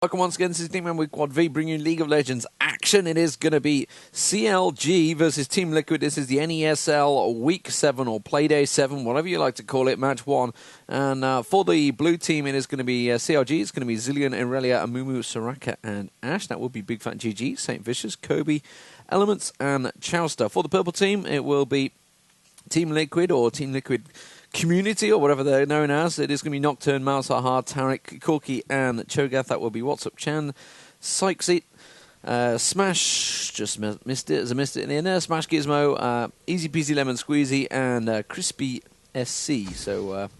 Welcome once again, this is Deman with Quad V, bringing you League of Legends action. It is going to be CLG versus Team Liquid. This is the NESL Week 7 or Playday 7, whatever you like to call it, Match 1. And for the blue team, it is going to be CLG. It's going to be Zilean, Irelia, Amumu, Soraka, and Ashe. That will be bigfatjiji, saintvicious, Corki, Elementz, and Chauster. For the purple team, it will be Team Liquid or Team Liquid Community, or whatever they're known as. It is going to be Nocturne, Malzahar, Taric, Corki, and Cho'Gath. That will be whatsupchan, Sykes Smash, just missed it as I missed it in the end there, SmashGizmo, ExPzLmnSqz, and ChrispySC. So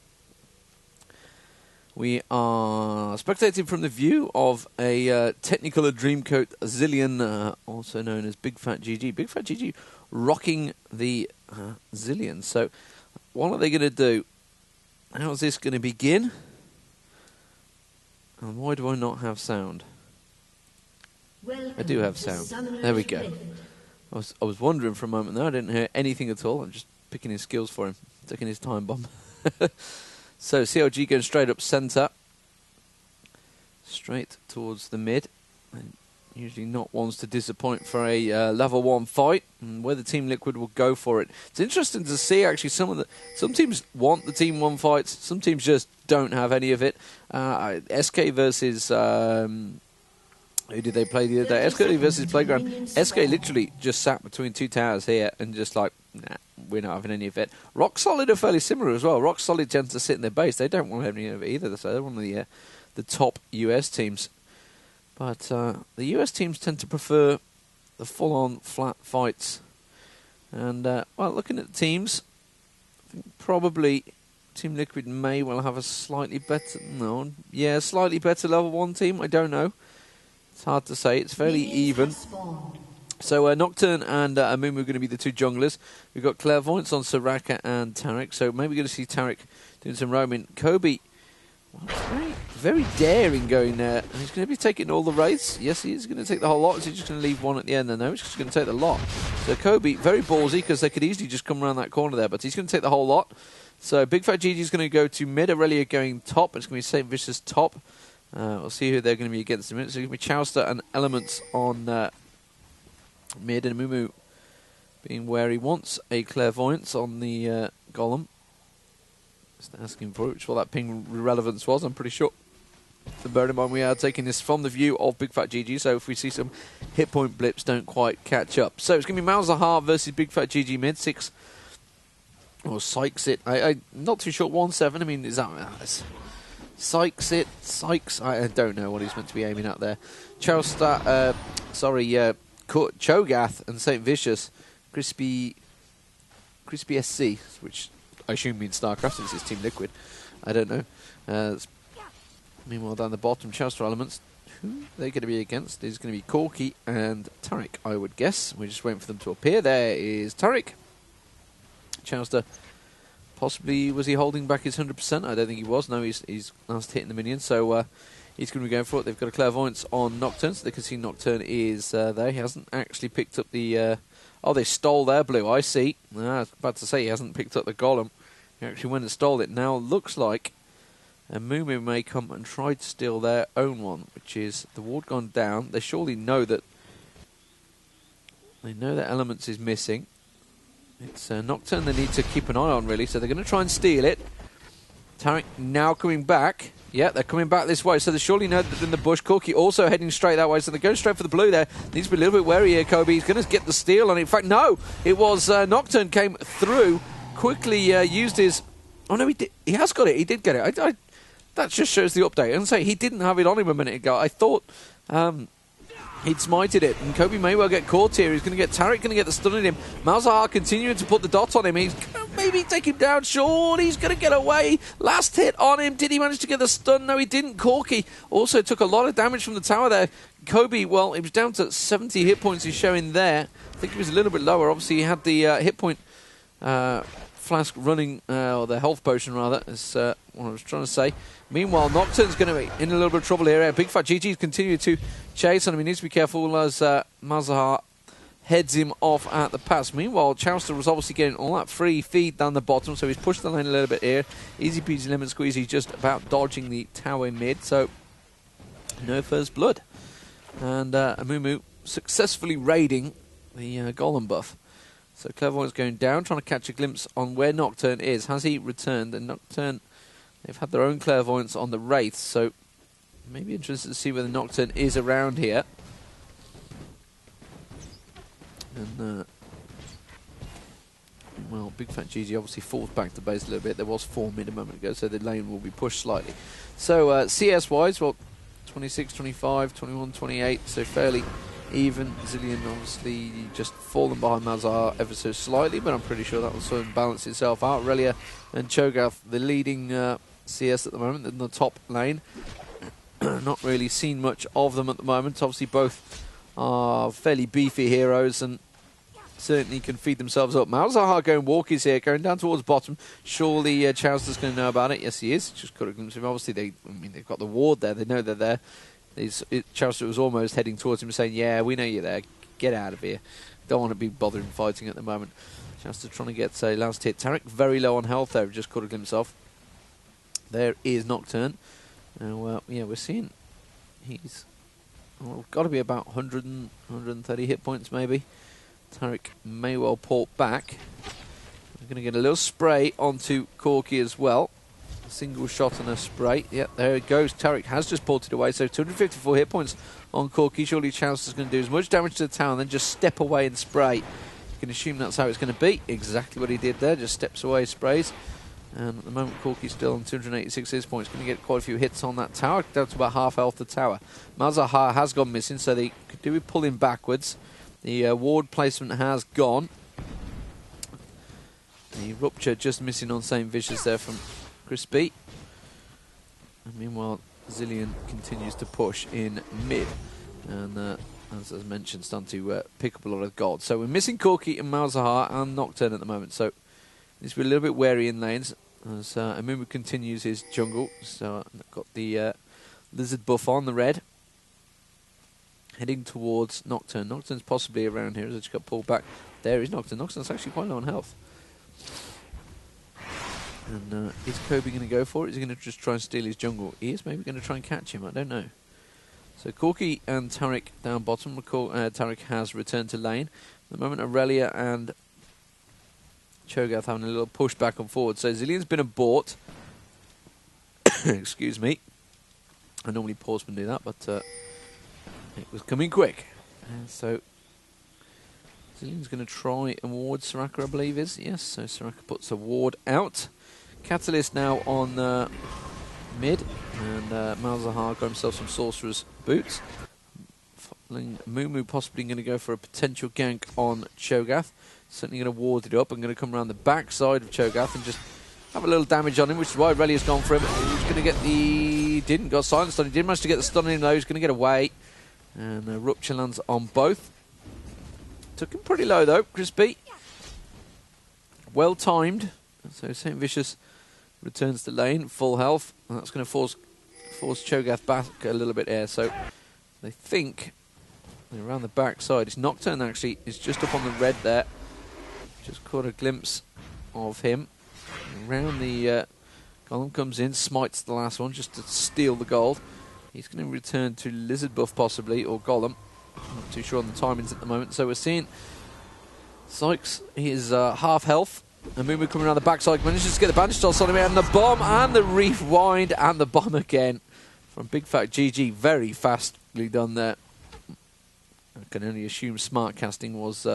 we are spectating from the view of a Technicolor Dreamcoat Zilean, also known as bigfatjiji. bigfatjiji rocking the Zilean. So what are they going to do? How's this going to begin? And why do I not have sound? I do have sound. There we go. I was wondering for a moment there. I didn't hear anything at all. I'm just picking his skills for him, taking his time bomb. So CLG going straight up centre, straight towards the mid. And usually not ones to disappoint for a level 1 fight, and whether Team Liquid will go for it. It's interesting to see actually some teams want the Team 1 fights, some teams just don't have any of it. SK versus who did they play the other day? SK versus Playground. SK literally just sat between two towers here and just like, nah, we're not having any of it. Rock Solid are fairly similar as well. Rock Solid tends to sit in their base. They don't want any of it either, so they're one of the top US teams. But the US teams tend to prefer the full-on flat fights. And, well, looking at the teams, I think probably Team Liquid may well have a slightly better... No, yeah, slightly better level 1 team. I don't know. It's hard to say. It's fairly even. So Nocturne and Amumu are going to be the two junglers. We've got Clairvoyance on Soraka and Taric. So maybe going to see Taric doing some roaming. Kobe... Well, very daring going there. And he's going to be taking all the wraiths. Yes, he is going to take the whole lot. Is he just going to leave one at the end? No, he's just going to take the lot. So Kobe, very ballsy, because they could easily just come around that corner there. But he's going to take the whole lot. So bigfatjiji is going to go to mid. Irelia going top. It's going to be saintvicious top. We'll see who they're going to be against in a minute. So it's going to be Chauster and Elementz on mid. And Amumu being where he wants a clairvoyance on the golem. Just asking for it, which is what that ping relevance was, I'm pretty sure. So bear in mind we are taking this from the view of bigfatjiji, so if we see some hit point blips, don't quite catch up. So it's going to be Malzahar versus bigfatjiji mid 6. Or Sykes it. I'm not too sure. 1-7. I mean, is that Sykes it? Sykes? I don't know what he's meant to be aiming at there. Chauster, Cho'Gath and saintvicious, ChrispySC, which I assume means StarCraft since it's Team Liquid. I don't know. Meanwhile, down the bottom, Chauster Elementz. Who they're going to be against is going to be Corki and Taric, I would guess. We're just waiting for them to appear. There is Taric. Chauster, possibly, was he holding back his 100%? I don't think he was. No, he's last hitting the minion, so he's going to be going for it. They've got a clairvoyance on Nocturne, so they can see Nocturne is there. He hasn't actually picked up the... oh, they stole their blue, I see. I was about to say he hasn't picked up the golem. He actually went and stole it. Now looks like Amumu may come and try to steal their own one, which is the ward gone down. They surely know that Elementz is missing. It's Nocturne they need to keep an eye on, really, so they're going to try and steal it. Taric now coming back. Yeah, they're coming back this way, so they surely know that in the bush. Corki also heading straight that way, so they're going straight for the blue there. Needs to be a little bit wary here, Kobe. He's going to get the steal, and in fact, no! It was Nocturne came through, quickly used his... Oh, no, he did. He has got it. He did get it. That just shows the update. And say he didn't have it on him a minute ago. I thought he'd smited it, and Kobe may well get caught here. He's going to get Taric, going to get the stun on him. Malzahar continuing to put the dot on him. He's going to maybe take him down short. He's going to get away. Last hit on him. Did he manage to get the stun? No, he didn't. Corki also took a lot of damage from the tower there. Kobe, well, it was down to 70 hit points he's showing there. I think he was a little bit lower. Obviously, he had the hit point flask running, or the health potion rather, is what I was trying to say. Meanwhile, Nocturne's going to be in a little bit of trouble here. bigfatjiji's continuing to chase, and he needs to be careful as Malzahar heads him off at the pass. Meanwhile, Chauster was obviously getting all that free feed down the bottom, so he's pushed the lane a little bit here. ExPzLmnSqz, he's just about dodging the tower mid, so No first blood. And Amumu successfully raiding the Golem buff. So Clairvoyant's going down, trying to catch a glimpse on where Nocturne is. Has he returned? And Nocturne, they've had their own Clairvoyance on the Wraith, so maybe interested to see whether Nocturne is around here. And, well, bigfatjiji obviously falls back to base a little bit. There was 4 mid a moment ago, so the lane will be pushed slightly. So CS-wise, well, 26, 25, 21, 28, so fairly even. Zilean obviously just fallen behind Malzahar ever so slightly, but I'm pretty sure that will sort of balance itself out. Irelia and Cho'Gath, the leading CS at the moment in the top lane. Not really seen much of them at the moment. Obviously both are fairly beefy heroes and certainly can feed themselves up. Malzahar going walkies here, going down towards bottom. Surely Chauster's going to know about it. Yes, he is. Just got a glimpse of him. Obviously, they've got the ward there. They know they're there. Chauster was almost heading towards him saying, yeah, we know you're there. Get out of here. Don't want to be bothering fighting at the moment. Chauster trying to get a last hit. Taric very low on health there. Just caught a glimpse of. There is Nocturne. Yeah, we're seeing he's got to be about 100 and 130 hit points maybe. Taric may well port back. We're going to get a little spray onto Corki as well. A single shot and a spray. Yep, there it goes. Taric has just ported away, so 254 hit points on Corki. Surely Chauster's going to do as much damage to the tower and then just step away and spray. You can assume that's how it's going to be. Exactly what he did there. Just steps away, sprays. And at the moment, Corki's still on 286 hit points. Going to get quite a few hits on that tower. Down to about half health the tower. Malzahar has gone missing, so they could do with pulling backwards. The ward placement has gone. The rupture just missing on saintvicious there from Crispy. And meanwhile, Zilean continues to push in mid. And as mentioned, starting to pick up a lot of gold. So we're missing Corki and Malzahar and Nocturne at the moment. So needs to be a little bit wary in lanes as Amumu continues his jungle. So I've got the lizard buff on the red. Heading towards Nocturne. Nocturne's possibly around here as it just got pulled back. There is Nocturne. Nocturne's actually quite low on health. And is Kobe going to go for it? Is he going to just try and steal his jungle? He is maybe going to try and catch him. I don't know. So Corki and Taric down bottom. Recall Taric has returned to lane. At the moment, Irelia and Cho'Gath having a little push back and forward. So Zilean's been abort. Excuse me. I normally pause when I do that, but it was coming quick. So Zilean's going to try and ward Soraka, I believe is. Yes, so Soraka puts a ward out. Catalyst now on mid. And Malzahar got himself some Sorcerer's boots. Amumu possibly going to go for a potential gank on Cho'Gath. Certainly going to ward it up and going to come around the back side of Cho'Gath and just have a little damage on him, which is why Irelia's gone for him. He's going to get the... Didn't got silenced on him. Did manage to get the stun on him though. He's going to get away. And Rupture lands on both. Took him pretty low though, Crispy. Well timed. So saintvicious returns to lane, full health. And that's going to force Cho'Gath back a little bit here. So they think they're around the back side. It's Nocturne actually. It's just up on the red there. Just caught a glimpse of him. Around the Golem comes in, smites the last one just to steal the gold. He's going to return to Lizard buff possibly, or Golem. Not too sure on the timings at the moment. So we're seeing Sykes, he is half health. Amumu coming around the backside, manages to get the bandage toss on him, and the bomb, and the rewind, and the bomb again from bigfatjiji. Very fastly done there. I can only assume smart casting was...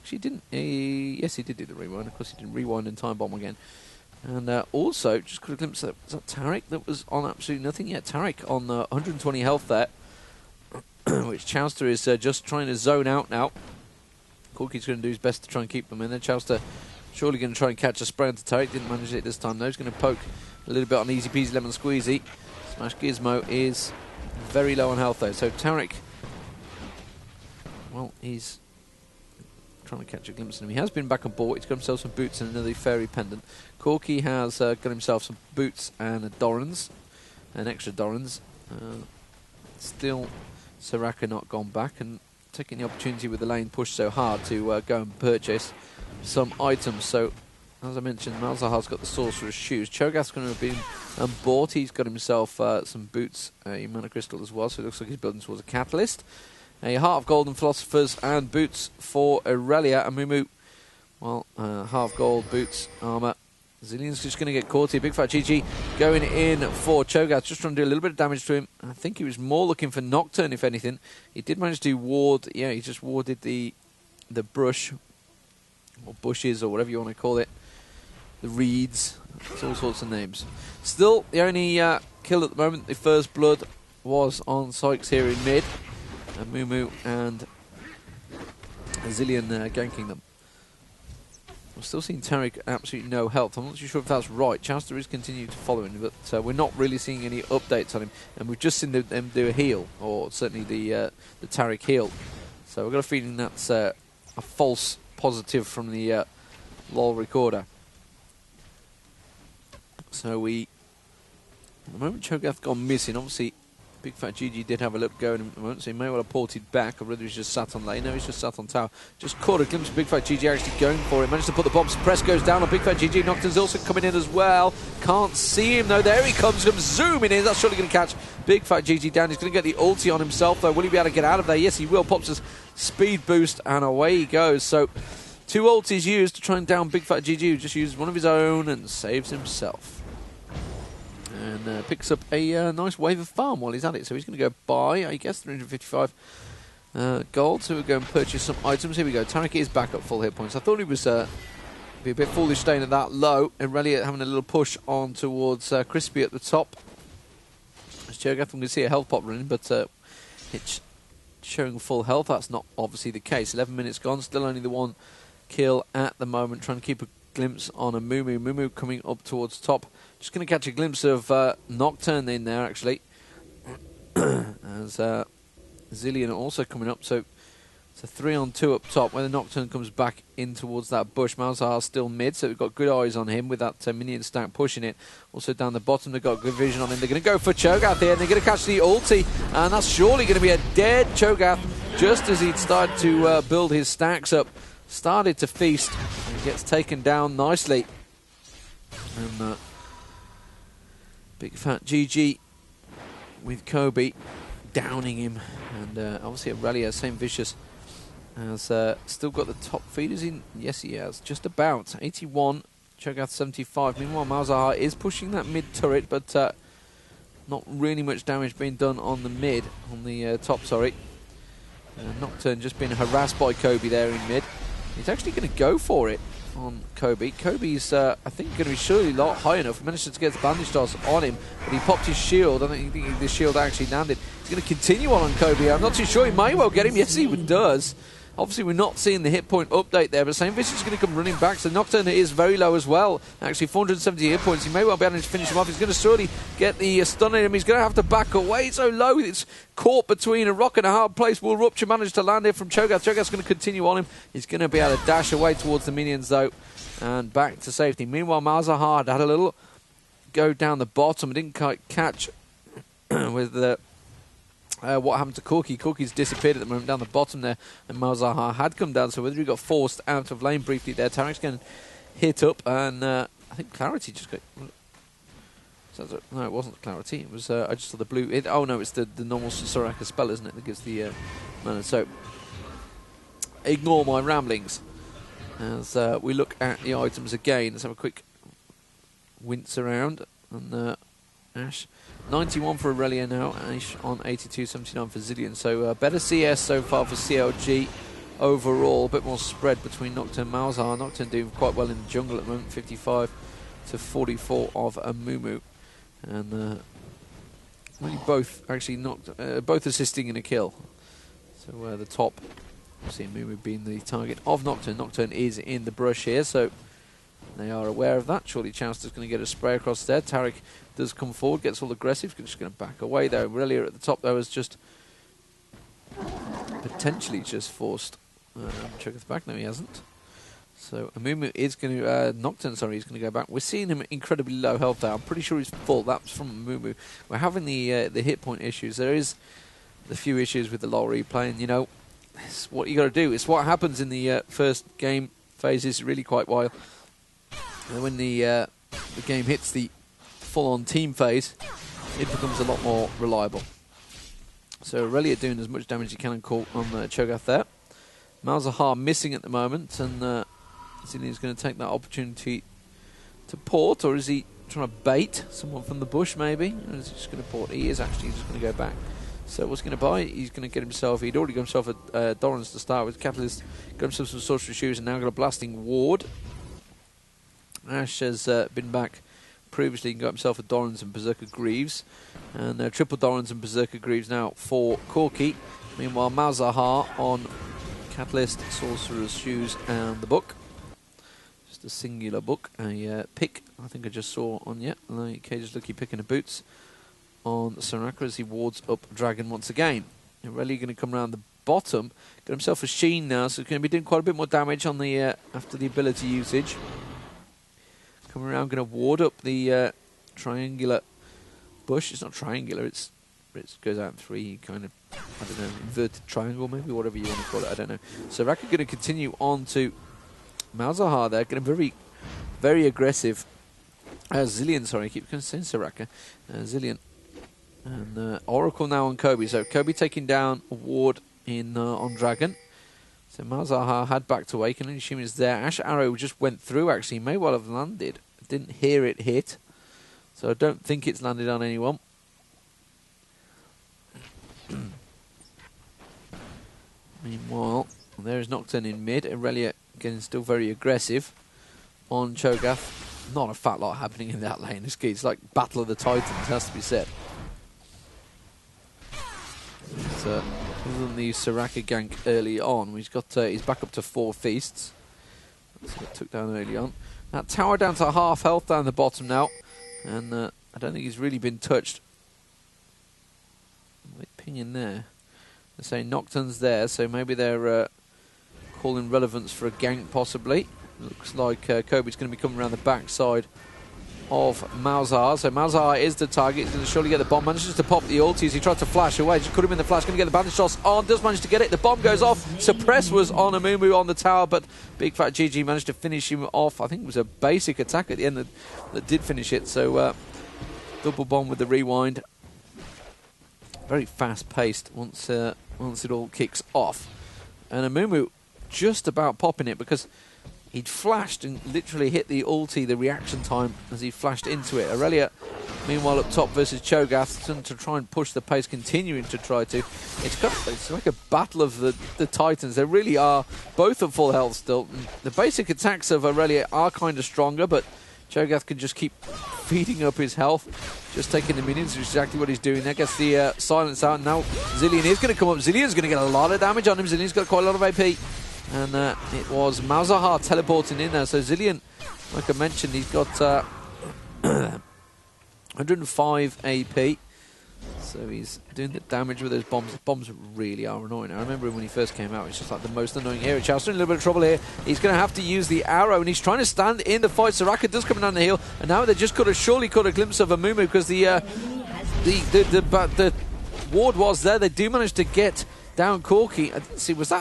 She didn't... yes, he did do the rewind. Of course, he didn't rewind and time bomb again. And also, just got a glimpse of that Taric that was on absolutely nothing yet. Taric on 120 health there, which Chauster is just trying to zone out now. Corki's going to do his best to try and keep them in there. Chauster surely going to try and catch a spray into Taric. Didn't manage it this time though. He's going to poke a little bit on ExPzLmnSqz. SmashGizmo is very low on health though. So Taric, well, he's trying to catch a glimpse of him. He has been back on board. He's got himself some boots and another fairy pendant. Corki has got himself some boots and a Dorans, an extra Dorans. Still, Soraka not gone back and taking the opportunity with the lane push so hard to go and purchase some items. So as I mentioned, Malzahar's got the Sorcerer's Shoes. Cho'Gath's going to have been bought. He's got himself some boots, a Mana Crystal as well, so it looks like he's building towards a Catalyst. A Heart of Gold and Philosophers and boots for Irelia. Amumu, well, half gold, boots, armour. Zilean's just going to get caught here. bigfatjiji going in for Cho'Gath, just trying to do a little bit of damage to him. I think he was more looking for Nocturne, if anything. He did manage to ward, yeah, he just warded the brush, or bushes, or whatever you want to call it. The reeds, it's all sorts of names. Still, the only kill at the moment, the first blood, was on Sykes here in mid. Amumu and Zilean ganking them. I'm still seeing Taric absolutely no health. I'm not too sure if that's right. Chauster is continuing to follow him, but we're not really seeing any updates on him. And we've just seen them do a heal, or certainly the Taric heal. So we've got a feeling that's a false positive from the LOL recorder. So at the moment Cho'Gath gone missing. Obviously, bigfatjiji did have a look going at the moment, so he may well have ported back, or whether he's just sat on lane. No, he's just sat on tower. Just caught a glimpse of bigfatjiji actually going for it. Managed to put the bomb. Suppress goes down on bigfatjiji. Nocturne's also coming in as well. Can't see him though. There he comes zooming in. That's surely going to catch bigfatjiji down. He's going to get the ulti on himself though. Will he be able to get out of there? Yes, he will. Pops his speed boost, and away he goes. So 2 ultis used to try and down bigfatjiji, who just uses one of his own and saves himself. And picks up a nice wave of farm while he's at it. So he's going to go buy, I guess, 355 gold. So we'll go and purchase some items. Here we go. Taric is back up full hit points. I thought he was be a bit foolish staying at that low. Irelia having a little push on towards Crispy at the top. As Cho'Gath, we can see a health pop running, but it's showing full health. That's not obviously the case. 11 minutes gone. Still only the 1 kill at the moment. Trying to keep a glimpse on Amumu. Amumu coming up towards top. Just going to catch a glimpse of Nocturne in there, actually. As Zilean also coming up. So it's a 3-on-2 up top. Whether Nocturne comes back in towards that bush. Malzahar still mid, so we've got good eyes on him with that minion stack pushing it. Also down the bottom, they've got good vision on him. They're going to go for Cho'Gath here, and they're going to catch the ulti. And that's surely going to be a dead Cho'Gath, just as he'd started to build his stacks up. Started to feast, and gets taken down nicely. And bigfatjiji with Kobe downing him, and obviously Irelia, saintvicious, has still got the top feeders in. Yes, he has, just about 81. Cho'Gath 75. Meanwhile, Malzahar is pushing that mid turret, but not really much damage being done on the mid, on the top. Sorry, Nocturne just being harassed by Kobe there in mid. He's actually going to go for it on Kobe. Kobe's, I think, going to be surely a lot high enough. He managed to get the bandage toss on him, but he popped his shield. I don't think the shield actually landed. He's going to continue on Kobe. I'm not too sure. He may well get him. Yes, he does. Obviously, we're not seeing the hit point update there, but saintvicious is going to come running back. So Nocturne is very low as well. Actually, 470 hit points. He may well be able to finish him off. He's going to surely get the stun on him. He's going to have to back away. So low. It's caught between a rock and a hard place. Will Rupture manage to land here from Cho'Gath? Cho'Gath's going to continue on him. He's going to be able to dash away towards the minions, though, and back to safety. Meanwhile, Malzahar had a little go down the bottom. Didn't quite catch with the... what happened to Corki? Corki's disappeared at the moment down the bottom there, and Malzahar had come down, so whether he got forced out of lane briefly there. Taric's going to hit up, and I think Clarity just got... No, it wasn't Clarity. It was I just saw the blue... oh no, it's the normal Soraka spell, isn't it, that gives the mana. So, ignore my ramblings as we look at the items again. Let's have a quick wince around, and Ashe 91 for Irelia now, Ashe on 82.79 for Zilean. So better CS so far for CLG overall. A bit more spread between Nocturne and Malzahar. Nocturne doing quite well in the jungle at the moment, 55 to 44 of Amumu. And really both actually both assisting in a kill. So the top, obviously Amumu being the target of Nocturne. Nocturne is in the brush here, so they are aware of that. Surely Chauster's going to get a spray across there. Taric does come forward, gets all aggressive. He's just going to back away though. Irelia at the top though has just potentially just forced Cho'Gath back. No, he hasn't. So Amumu is going to Nocturne, sorry, he's going to go back. We're seeing him incredibly low health there. I'm pretty sure he's full. That's from Amumu. We're having the hit point issues. There is the few issues with the LoL replay, and you know, it's what you got to do. It's what happens in the first game phases really quite well. And when the game hits the full-on team phase, it becomes a lot more reliable. So Irelia doing as much damage as he can on Cho'Gath there. Malzahar missing at the moment, and Zilean's going to take that opportunity to port, or is he trying to bait someone from the bush maybe? Or is he just going to port? He is actually just going to go back. So what's he going to buy? He's going to get himself, he'd already got himself a Doran's to start with. Catalyst got himself some sorcery shoes and now got a blasting ward. Ashe has been back previously and got himself a Doran's and Berserker Greaves. And triple Doran's and Berserker Greaves now for Corki. Meanwhile, Malzahar on Catalyst, Sorcerer's Shoes and the book. Just a singular book. A pick, I think I just saw on like Cage's Lucky picking the boots on Soraka as he wards up Dragon once again. Irelia going to come around the bottom, got himself a Sheen now, so he's going to be doing quite a bit more damage on the after the ability usage. Coming around, going to ward up the triangular bush. It's not triangular, it goes out in three, kind of, I don't know, inverted triangle maybe, whatever you want to call it, I don't know. Soraka going to continue on to Malzahar there, getting very, very aggressive. Zilean, sorry, I keep saying Soraka. Zilean. And Oracle now on Kobe. So Kobe taking down a ward in on Dragon. So Malzahar had back to wake, and I assume it's there. Ashe arrow just went through, actually. May well have landed. Didn't hear it hit. So I don't think it's landed on anyone. Meanwhile, there's Nocturne in mid. Irelia getting still very aggressive on Cho'Gath. Not a fat lot happening in that lane. It's like Battle of the Titans, has to be said. Other than the Soraka gank early on, he's back up to 4 feasts. That's what took down early on. That tower down to half health down the bottom now, and I don't think he's really been touched. Ping in there. They're saying Nocturne's there, so maybe they're calling relevance for a gank possibly. Looks like Kobe's going to be coming around the backside of Malzahar. So Malzahar is the target. He's going to surely get the bomb. Manages to pop the ulti as he tried to flash away. Just cut him in the flash. Going to get the bandage toss on. Does manage to get it. The bomb goes off. Suppress was on Amumu on the tower, but bigfatjiji managed to finish him off. I think it was a basic attack at the end that did finish it. So double bomb with the rewind. Very fast paced once it all kicks off. And Amumu just about popping it because he'd flashed and literally hit the ulti, the reaction time, as he flashed into it. Irelia, meanwhile, up top versus Cho'Gath, to try and push the pace, continuing to try to. It's like a battle of the Titans. They really are both at full health still. The basic attacks of Irelia are kind of stronger, but Cho'Gath can just keep feeding up his health, just taking the minions, which is exactly what he's doing there. Gets the silence out. Now Zilean is going to come up. Zilean's going to get a lot of damage on him. Zilean's got quite a lot of AP. And it was Malzahar teleporting in there. So Zilean, like I mentioned, he's got 105 AP. So he's doing the damage with those bombs. The bombs really are annoying. I remember when he first came out, it's just like the most annoying hero. Chauster in a little bit of trouble here. He's going to have to use the arrow, and he's trying to stand in the fight. Soraka does come down the hill, and now they just surely caught a glimpse of Amumu because the ward was there. They do manage to get down Corki. I didn't see, was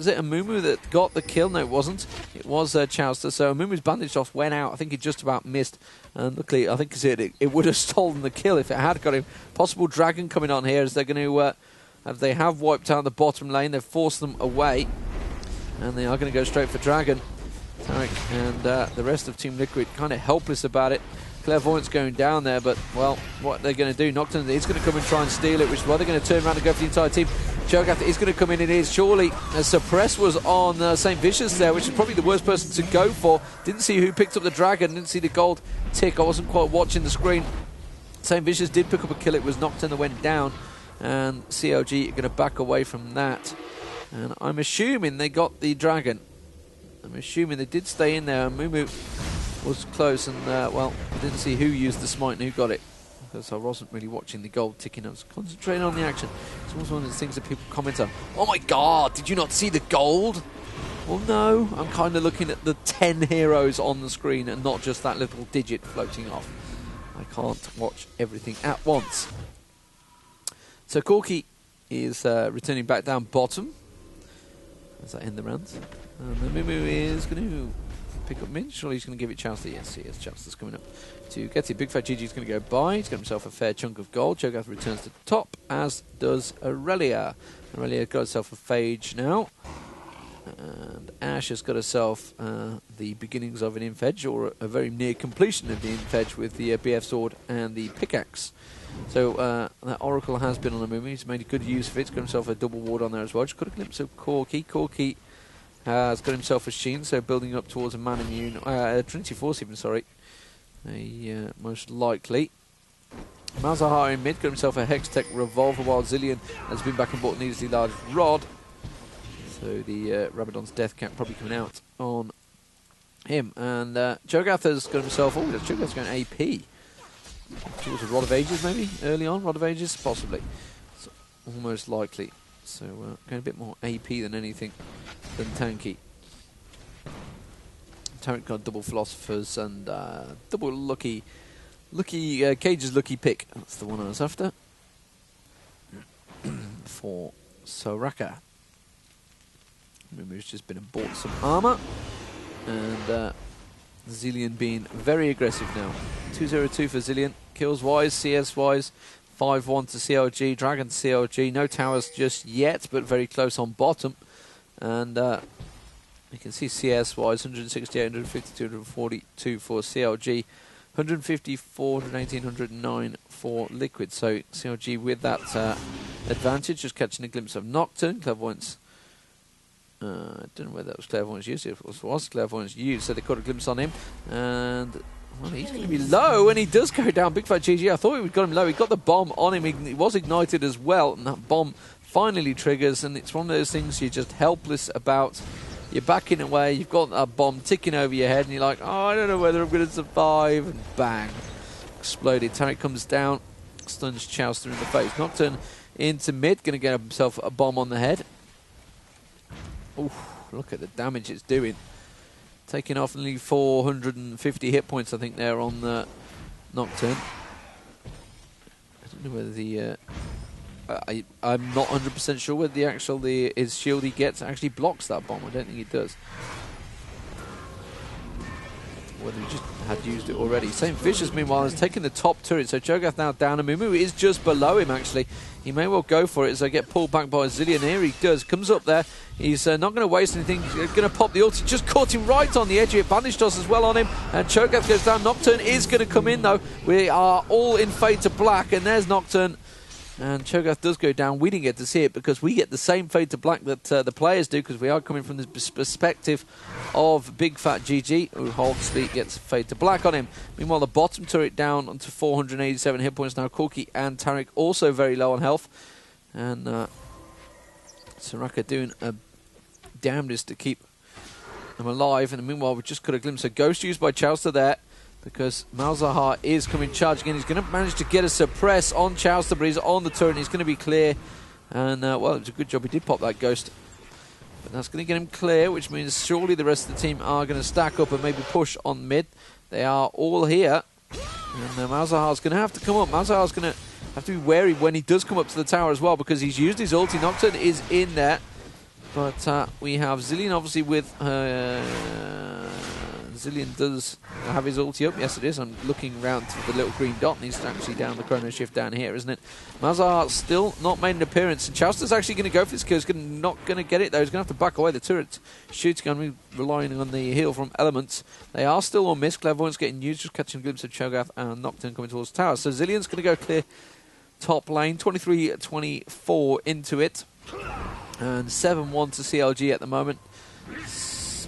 it Amumu that got the kill? No, it wasn't. It was Chauster. So Amumu's bandage off went out. I think he just about missed. And luckily, I think it would have stolen the kill if it had got him. Possible Dragon coming on here as they're going to... they have wiped out the bottom lane. They've forced them away. And they are going to go straight for Dragon. Taric and the rest of Team Liquid kind of helpless about it. Clairvoyance going down there, but, well, what they're going to do, Nocturne is going to come and try and steal it, which is why they're going to turn around and go for the entire team. Cho'Gath is going to come in, it is surely. Suppress was on saintvicious there, which is probably the worst person to go for. Didn't see who picked up the Dragon, didn't see the gold tick. I wasn't quite watching the screen. saintvicious did pick up a kill, it was Nocturne that went down, and CLG are going to back away from that. And I'm assuming they got the Dragon. I'm assuming they did stay in there. Amumu was close, and well, I didn't see who used the smite and who got it because I wasn't really watching the gold ticking. I was concentrating on the action. It's always one of the things that people comment on. Oh my god, did you not see the gold? Well, no, I'm kind of looking at the 10 heroes on the screen and not just that little digit floating off. I can't watch everything at once. So Corki is returning back down bottom. Does that end the round? And Amumu is going to pick up mid. Surely he's going to give it Chauster. Yes, he is. Chauster's coming up to get it. bigfatjiji going to go by. He's got himself a fair chunk of gold. Cho'Gath returns to the top, as does Irelia. Irelia got herself a phage now. And Ashe has got herself the beginnings of an infedge, or a very near completion of the infedge with the BF sword and the pickaxe. So that Oracle has been on Amumu. He's made good use of it. He's got himself a double ward on there as well. Just got a glimpse of Corki. Corki has got himself a Sheen, so building up towards a man immune. Trinity Force even, sorry. Most likely. Malzahar in mid, got himself a Hextech Revolver, while Zilean has been back and bought an easily large rod. So the Rabadon's Death Cap probably coming out on him. And Cho'Gath has got himself... Oh, Cho'Gath's going AP. Towards a Rod of Ages, maybe? Early on, Rod of Ages? Possibly. So, almost likely. So going a bit more AP than anything than tanky. Taric got double Philosophers and double Lucky Cage's Lucky Pick. That's the one I was after. For Soraka. Amumu's just been and bought some armour. And Zilean being very aggressive now. 202 for Zilean. Kills wise, CS wise. 5-1 to CLG. Dragon to CLG. No towers just yet, but very close on bottom. And you can see CS wise 168, 150, 242 for CLG. 154, 118, 109 for Liquid. So CLG with that advantage. Just catching a glimpse of Nocturne. Clairvoyance. I don't know whether that was Clairvoyance used. If it was Clairvoyance used, so they caught a glimpse on him. And well, he's going to be low, and he does go down. bigfatjiji, I thought we got him low. He got the bomb on him. He was ignited as well, and that bomb finally triggers. And it's one of those things you're just helpless about. You're backing away. You've got that bomb ticking over your head, and you're like, oh, I don't know whether I'm going to survive. And bang, exploded. Taric comes down, stuns Chauster in the face. Nocturne into mid, going to get himself a bomb on the head. Oof, look at the damage it's doing. Taking off nearly 450 hit points, I think, there on the Nocturne. I don't know whether the... I'm not 100% sure whether his shield he gets actually blocks that bomb. I don't think it does. Whether he just had used it already. Saintvicious, meanwhile, has taken the top turret. So Cho'Gath now down. Amumu is just below him, actually. He may well go for it as I get pulled back by Zilean. Here he does. Comes up there. He's not going to waste anything. He's going to pop the ulti. Just caught him right on the edge of it. Banished us as well on him. And Cho'Gath goes down. Nocturne is going to come in, though. We are all in fade to black. And there's Nocturne. And Cho'Gath does go down. We didn't get to see it because we get the same fade to black that the players do, because we are coming from the perspective of bigfatjiji, who obviously gets fade to black on him. Meanwhile, the bottom turret down onto 487 hit points now. Corki and Taric also very low on health. And Soraka doing a damnedest to keep them alive. And meanwhile, we've just got a glimpse of Ghost used by Chauster there, because Malzahar is coming charging in. He's going to manage to get a suppress on Chauster, but he's on the turret. He's going to be clear. And, well, it was a good job he did pop that Ghost. But that's going to get him clear, which means surely the rest of the team are going to stack up and maybe push on mid. They are all here. And Malzahar's going to have to come up. Malzahar's going to have to be wary when he does come up to the tower as well, because he's used his ulti. Nocturne is in there. But we have Zilean, obviously, with... Zilean does have his ulti up. Yes, it is. I'm looking around to the little green dot, and he's actually down the chrono shift down here, isn't it? Malzahar still not made an appearance, and Chauster's actually going to go for this kill. He's not going to get it, though. He's going to have to back away. The turret shooting on me, relying on the heal from Elementz. They are still on miss. Clairvoyance getting used, just catching a glimpse of Cho'Gath and Nocturne coming towards the tower. So Zilean's going to go clear top lane. 23-24 into it. And 7-1 to CLG at the moment.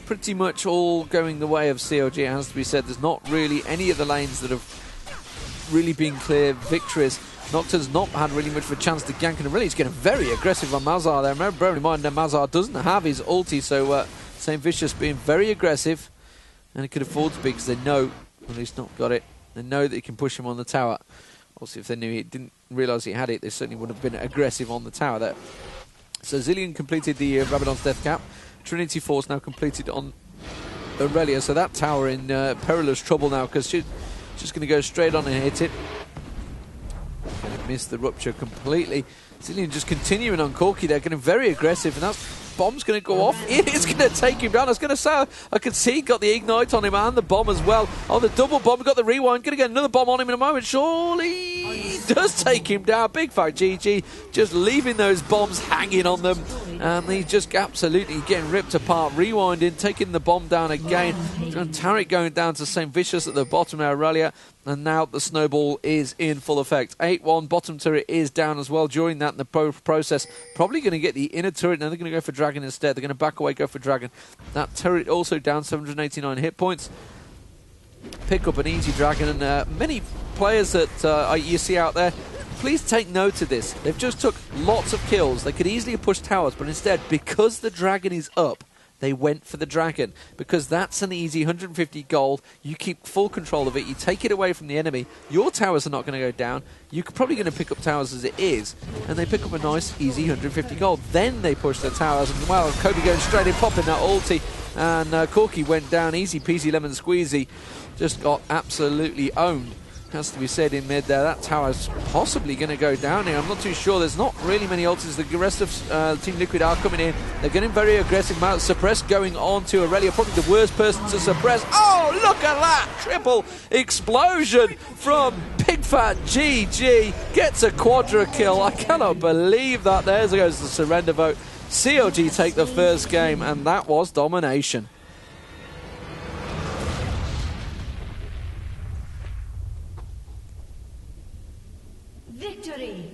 Pretty much all going the way of CLG, it has to be said. There's not really any of the lanes that have really been clear victories. Nocturne's not had really much of a chance to gank, and really he's getting very aggressive on Malzahar there. Remember, bearing in mind that Malzahar doesn't have his ulti, so saintvicious being very aggressive, and he could afford to be because they know, well, he's not got it, they know that he can push him on the tower. Also, if they knew he didn't realise he had it, they certainly would have been aggressive on the tower there. So Zilean completed the Rabadon's Death Cap. Trinity Force now completed on Irelia, so that tower in perilous trouble now, because she's just going to go straight on and hit it. Going to miss the rupture completely. Zilean just continuing on Corki there, getting very aggressive, and that's bomb's going to go off. It is going to take him down. I was going to say, I could see he got the ignite on him and the bomb as well. Oh, the double bomb, got the rewind. Going to get another bomb on him in a moment. Surely he does take him down. Bigfatjiji just leaving those bombs hanging on them. And he's just absolutely getting ripped apart. Rewinding, taking the bomb down again. And Taric going down to saintvicious at the bottom of Irelia. And now the snowball is in full effect. 8-1, bottom turret is down as well. During that in the process, probably going to get the inner turret. Now they're going to go for Dragon instead. They're going to back away, go for Dragon. That turret also down 789 hit points. Pick up an easy Dragon. And many players that you see out there, please take note of this. They've just took lots of kills. They could easily have pushed towers, but instead, because the Dragon is up, they went for the Dragon, because that's an easy 150 gold. You keep full control of it. You take it away from the enemy. Your towers are not going to go down. You're probably going to pick up towers as it is, and they pick up a nice, easy 150 gold. Then they push the towers, and well, Kobe going straight in, popping that ulti, and Corki went down, easy peasy lemon squeezy. Just got absolutely owned. Has to be said in mid there. That tower's possibly going to go down here. I'm not too sure. There's not really many ultis. The rest of Team Liquid are coming in. They're getting very aggressive. Suppress going on to Irelia. Probably the worst person to suppress. Oh, look at that! Triple explosion from bigfatjiji. Gets a quadra kill. I cannot believe that. There goes the surrender vote. CLG take the first game, and that was domination. Victory!